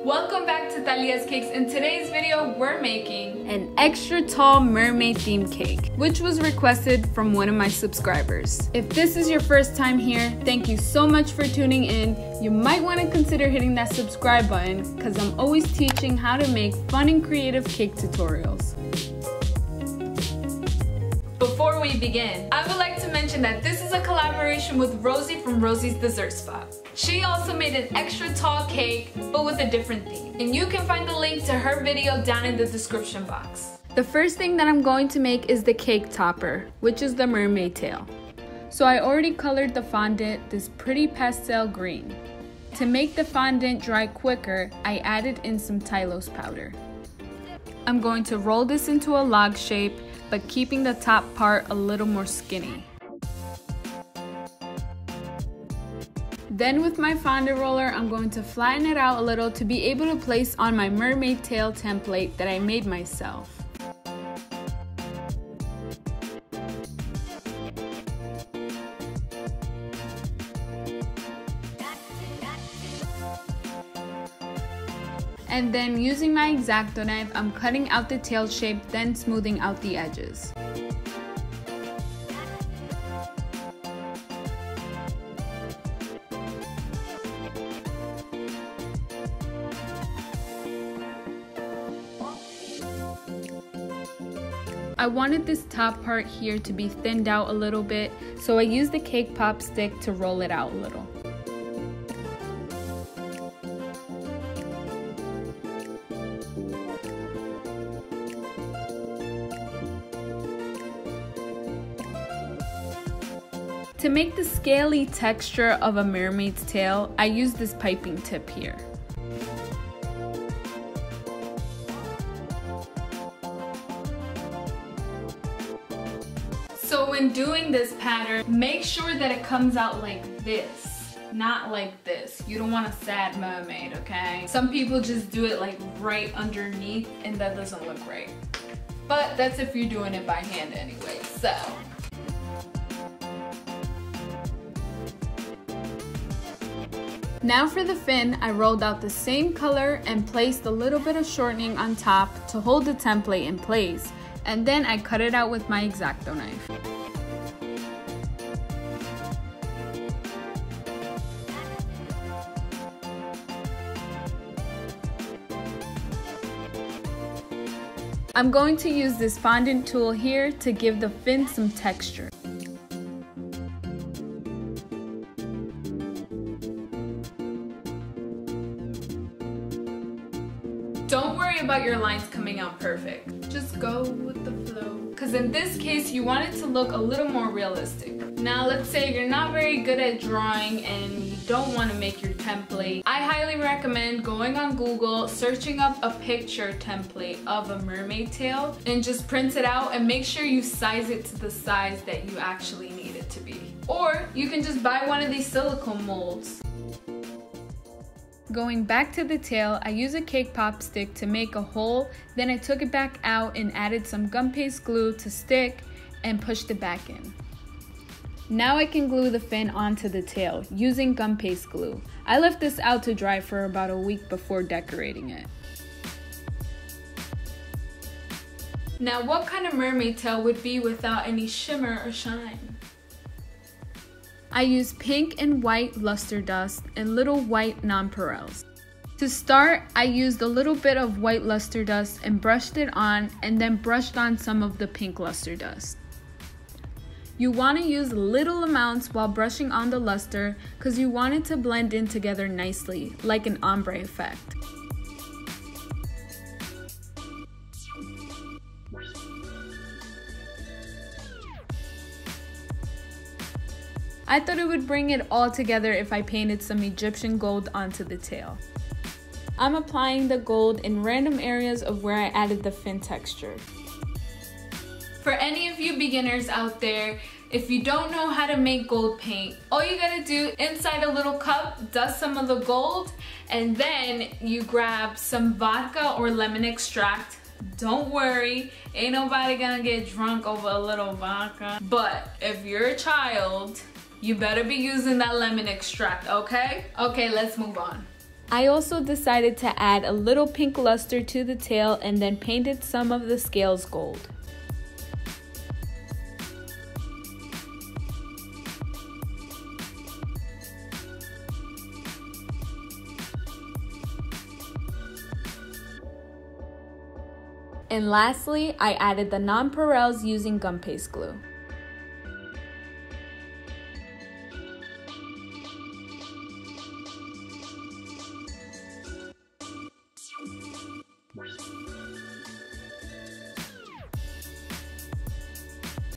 Welcome back to Thalias Cakes. In today's video, we're making an extra tall mermaid themed cake, which was requested from one of my subscribers. If this is your first time here, thank you so much for tuning in. You might want to consider hitting that subscribe button because I'm always teaching how to make fun and creative cake tutorials. Before we begin, I would like to mention that this is a collaboration with Rosie from Rosie's Dessert Spot. She also made an extra tall cake, but with a different theme. And you can find the link to her video down in the description box. The first thing that I'm going to make is the cake topper, which is the mermaid tail. So I already colored the fondant this pretty pastel green. To make the fondant dry quicker, I added in some TYLOSE powder. I'm going to roll this into a log shape, but keeping the top part a little more skinny. Then with my fondant roller, I'm going to flatten it out a little to be able to place on my mermaid tail template that I made myself. And then using my X-Acto knife, I'm cutting out the tail shape, then smoothing out the edges. I wanted this top part here to be thinned out a little bit, so I used the cake pop stick to roll it out a little. To make the scaly texture of a mermaid's tail, I use this piping tip here. So when doing this pattern, make sure that it comes out like this, not like this. You don't want a sad mermaid, okay? Some people just do it like right underneath and that doesn't look right. But that's if you're doing it by hand anyway, so. Now for the fin, I rolled out the same color and placed a little bit of shortening on top to hold the template in place, and then I cut it out with my X-Acto knife. I'm going to use this fondant tool here to give the fin some texture. Don't worry about your lines coming out perfect. Just go with the flow. Because in this case, you want it to look a little more realistic. Now, let's say you're not very good at drawing and you don't want to make your template. I highly recommend going on Google, searching up a picture template of a mermaid tail, and just print it out and make sure you size it to the size that you actually need it to be. Or you can just buy one of these silicone molds. Going back to the tail, I used a cake pop stick to make a hole, then I took it back out and added some gum paste glue to stick and pushed it back in. Now I can glue the fin onto the tail using gum paste glue. I left this out to dry for about a week before decorating it. Now what kind of mermaid tail would be without any shimmer or shine? I used pink and white luster dust and little white nonpareils. To start, I used a little bit of white luster dust and brushed it on, and then brushed on some of the pink luster dust. You want to use little amounts while brushing on the luster because you want it to blend in together nicely, like an ombre effect. I thought it would bring it all together if I painted some Egyptian gold onto the tail. I'm applying the gold in random areas of where I added the fin texture. For any of you beginners out there, if you don't know how to make gold paint, all you gotta do, inside a little cup, dust some of the gold, and then you grab some vodka or lemon extract. Don't worry, ain't nobody gonna get drunk over a little vodka. But if you're a child, you better be using that lemon extract, okay? Okay, let's move on. I also decided to add a little pink luster to the tail and then painted some of the scales gold. And lastly, I added the nonpareils using gum paste glue.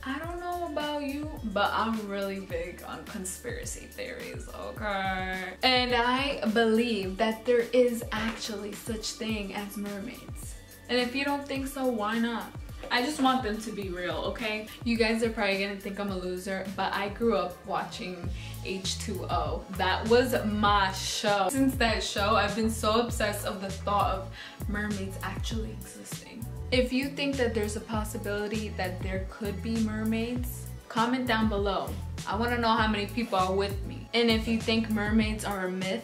I don't know about you, but I'm really big on conspiracy theories, okay? And I believe that there is actually such thing as mermaids. And if you don't think so, why not? I just want them to be real, okay? You guys are probably gonna think I'm a loser, but I grew up watching H2O. That was my show. Since that show, I've been so obsessed of the thought of mermaids actually existing. If you think that there's a possibility that there could be mermaids, comment down below. I wanna know how many people are with me. And if you think mermaids are a myth,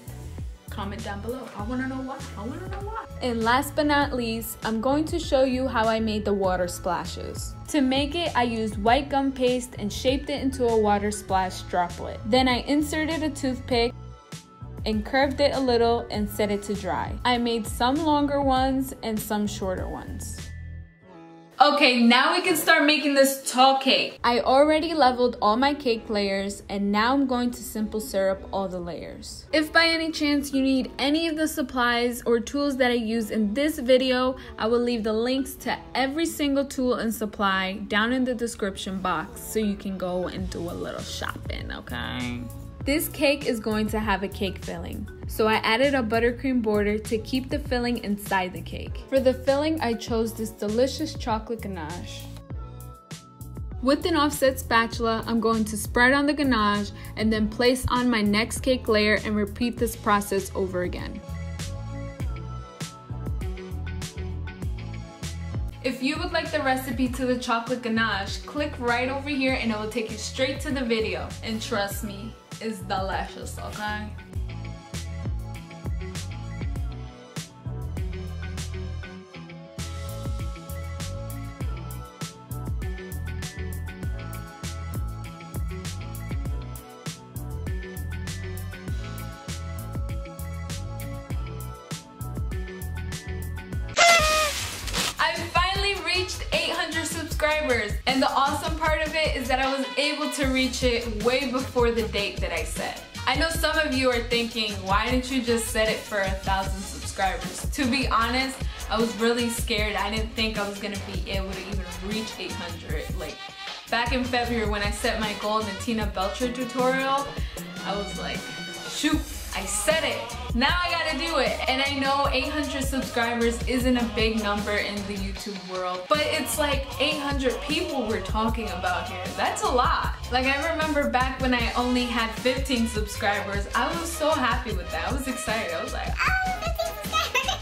comment down below. I wanna know why. I wanna know why. And last but not least, I'm going to show you how I made the water splashes. To make it, I used white gum paste and shaped it into a water splash droplet. Then I inserted a toothpick and curved it a little and set it to dry. I made some longer ones and some shorter ones. Okay, now we can start making this tall cake. I already leveled all my cake layers and now I'm going to simple syrup all the layers. If by any chance you need any of the supplies or tools that I use in this video, I will leave the links to every single tool and supply down in the description box so you can go and do a little shopping, okay? This cake is going to have a cake filling, so I added a buttercream border to keep the filling inside the cake. For the filling, I chose this delicious chocolate ganache. With an offset spatula, I'm going to spread on the ganache and then place on my next cake layer and repeat this process over again. If you would like the recipe to the chocolate ganache, click right over here and it will take you straight to the video. And trust me, it's delicious, okay? Reached 800 subscribers, and the awesome part of it is that I was able to reach it way before the date that I set. I know some of you are thinking, why didn't you just set it for 1,000 subscribers? To be honest, I was really scared. I didn't think I was gonna be able to even reach 800. Like back in February when I set my goal in the Tina Belcher tutorial, I was like, shoot, I said it. Now I gotta do it. And I know 800 subscribers isn't a big number in the YouTube world, but it's like 800 people we're talking about here. That's a lot. Like I remember back when I only had 15 subscribers, I was so happy with that. I was excited. I was like,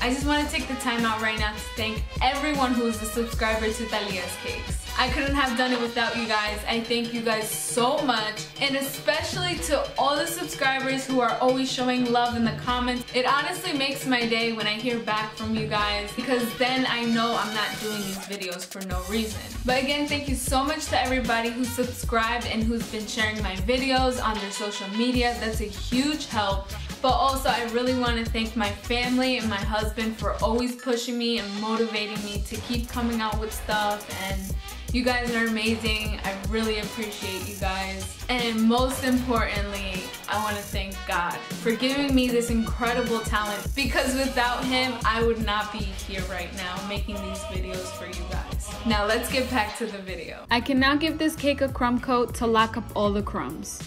I just want to take the time out right now to thank everyone who is a subscriber to Thalias Cakes. I couldn't have done it without you guys. I thank you guys so much, and especially to all the subscribers who are always showing love in the comments. It honestly makes my day when I hear back from you guys, because then I know I'm not doing these videos for no reason. But again, thank you so much to everybody who subscribed and who's been sharing my videos on their social media. That's a huge help. But also, I really want to thank my family and my husband for always pushing me and motivating me to keep coming out with stuff, and you guys are amazing. I really appreciate you guys. And most importantly, I want to thank God for giving me this incredible talent, because without him, I would not be here right now making these videos for you guys. Now let's get back to the video. I can now give this cake a crumb coat to lock up all the crumbs.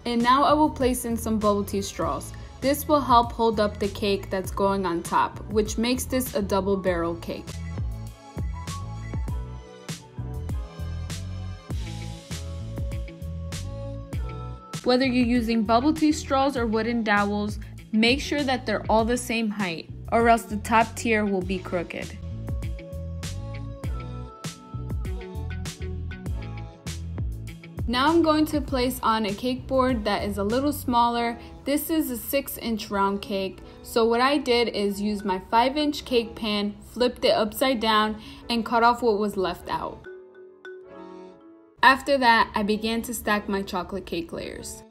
And now I will place in some bubble tea straws. This will help hold up the cake that's going on top, which makes this a double barrel cake. Whether you're using bubble tea straws or wooden dowels, make sure that they're all the same height, or else the top tier will be crooked. Now I'm going to place on a cake board that is a little smaller. This is a 6-inch round cake. So what I did is use my 5-inch cake pan, flipped it upside down, and cut off what was left out. After that, I began to stack my chocolate cake layers.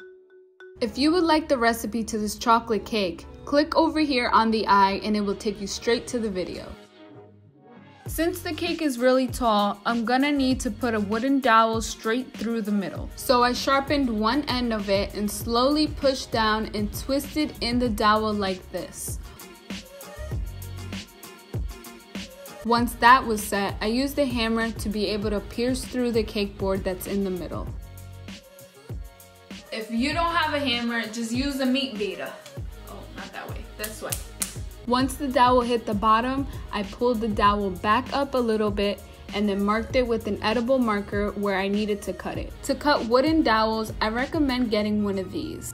If you would like the recipe to this chocolate cake, click over here on the eye and it will take you straight to the video. Since the cake is really tall, I'm gonna need to put a wooden dowel straight through the middle. So I sharpened one end of it and slowly pushed down and twisted in the dowel like this. Once that was set, I used a hammer to be able to pierce through the cake board that's in the middle. If you don't have a hammer, just use a meat beater. Oh, not that way, this way. Once the dowel hit the bottom, I pulled the dowel back up a little bit and then marked it with an edible marker where I needed to cut it. To cut wooden dowels, I recommend getting one of these.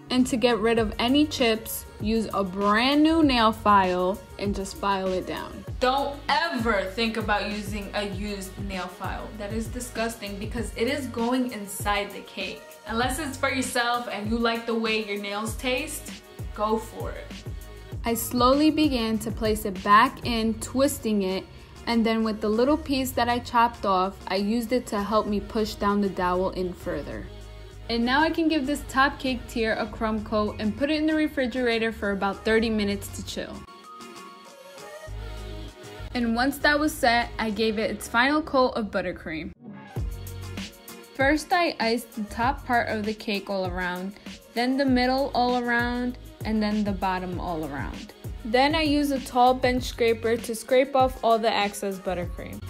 And to get rid of any chips, use a brand new nail file and just file it down. Don't ever think about using a used nail file. That is disgusting because it is going inside the cake. Unless it's for yourself and you like the way your nails taste, go for it. I slowly began to place it back in, twisting it, and then with the little piece that I chopped off, I used it to help me push down the dowel in further. And now I can give this top cake tier a crumb coat and put it in the refrigerator for about 30 minutes to chill. And once that was set, I gave it its final coat of buttercream. First I iced the top part of the cake all around, then the middle all around, and then the bottom all around. Then I used a tall bench scraper to scrape off all the excess buttercream.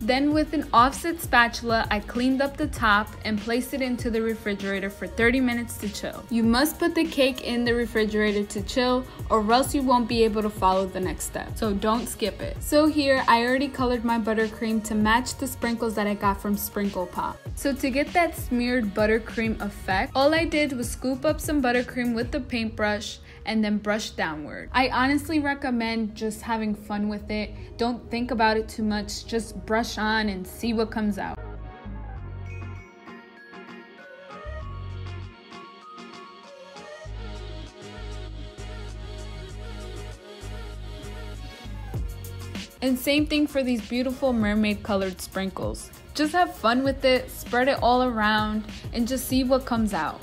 Then with an offset spatula, I cleaned up the top and placed it into the refrigerator for 30 minutes to chill. You must put the cake in the refrigerator to chill or else you won't be able to follow the next step. So don't skip it. So here, I already colored my buttercream to match the sprinkles that I got from Sprinkle Pop. So to get that smeared buttercream effect, all I did was scoop up some buttercream with the paintbrush and then brush downward. I honestly recommend just having fun with it. Don't think about it too much, just brush on and see what comes out. And same thing for these beautiful mermaid colored sprinkles. Just have fun with it, spread it all around, and just see what comes out.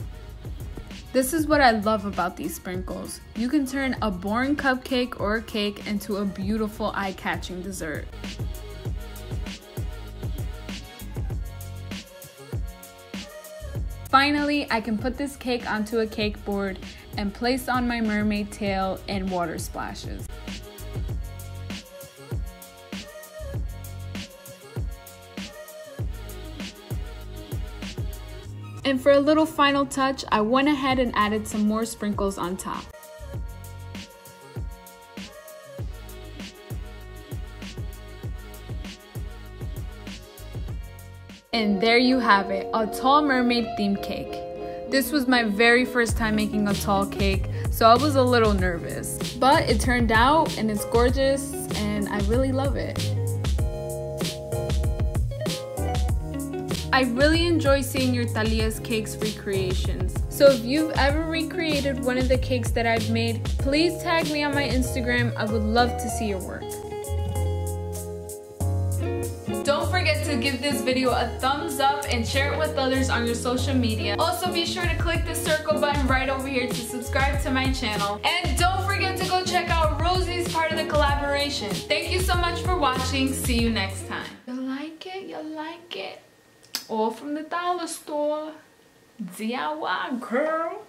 This is what I love about these sprinkles. You can turn a boring cupcake or a cake into a beautiful eye-catching dessert. Finally, I can put this cake onto a cake board and place on my mermaid tail and water splashes. And for a little final touch, I went ahead and added some more sprinkles on top. And there you have it, a Tall Mermaid themed cake. This was my very first time making a tall cake, so I was a little nervous. But it turned out and it's gorgeous and I really love it. I really enjoy seeing your Thalias cakes recreations. So if you've ever recreated one of the cakes that I've made, please tag me on my Instagram. I would love to see your work. Don't forget to give this video a thumbs up and share it with others on your social media. Also be sure to click the circle button right over here to subscribe to my channel. And don't forget to go check out Rosie's part of the collaboration. Thank you so much for watching. See you next time. You like it? You like it? All from the dollar store. DIY girl.